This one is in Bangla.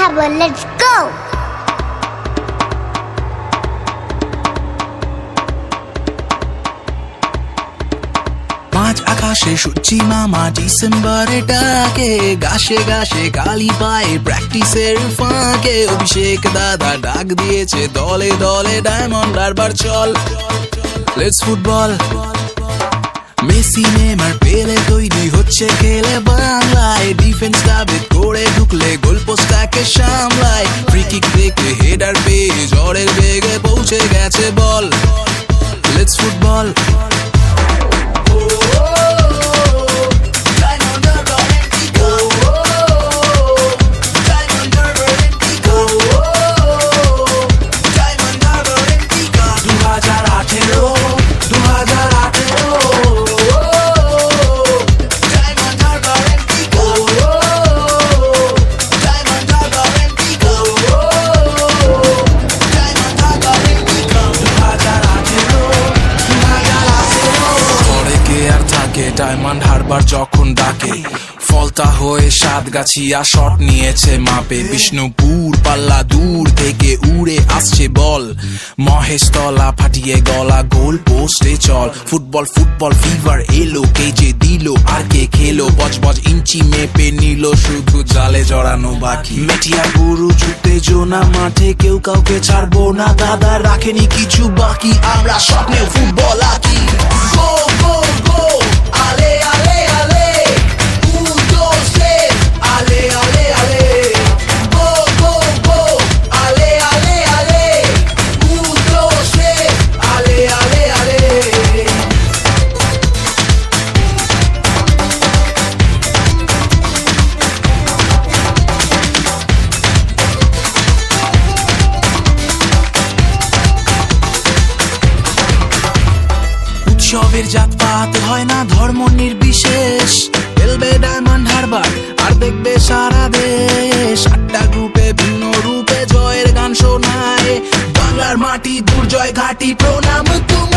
Marhaba, let's go! পাঁচ আকাশে সূর্যি মামা ডিসেম্বরে ডাকে, গাছে গাছে কালি পায়ে প্র্যাকটিসের ফাঁকে। অভিষেক দাদা ডাক দিয়েছে দলে দলে, ডায়মন্ড হারবার চল, লেটস ফুটবল। মেসি নেমার পেলে তৈরি হচ্ছে খেলে বাংলায়, ডিফেন্স কাবেদ করে ঢুকলে গোল পোস্টটাকে সামলায়। ফ্রি কিক থেকে হেডার পেয়ে ঝড়ের বেগে পৌঁছে গেছে বল, লেটস ফুটবল। ডায়মন্ড হারবার যখন ডাকে, ফলতা হয়ে সাতগাছিয়া শট নিয়েছে মাপে। বিষ্ণুপুর পাল্লা দূর থেকে উড়ে আসছে বল, মহেশতলা ফাটিয়ে গলা গোল পোস্টে চল। ফুটবল ফুটবল ফিভার এলো, কে যে দিল আর কে খেলো, বজবজ ইঞ্চি মেপে নিল, শুধু জালে জড়ানো বাকি। মেটিয়া গুরু উত্তেজনা মাঠে, কেউ কাউকে ছাড়বো না দাদা, রাখেনি কিছু বাকি, আমরা স্বপ্নে ফুটবল আঁকি। গো গো গো ale, ale, ale, 1, 2, 3, ale, ale, ale, go, go, go, ale, ale, ale, 1, 2, 3, ale, ale, ale. উৎসবের জাতপাত হয় না ধর্ম নির্বিশেষ, খেলবে ডায়মন্ড হারবার আর দেখবে সারা দেশ। 8টা গ্রুপে ভিন্ন রূপে জয়ের গান শোনায়, বাংলার মাটি দুর্জয় ঘাটি, প্রণাম তুমি।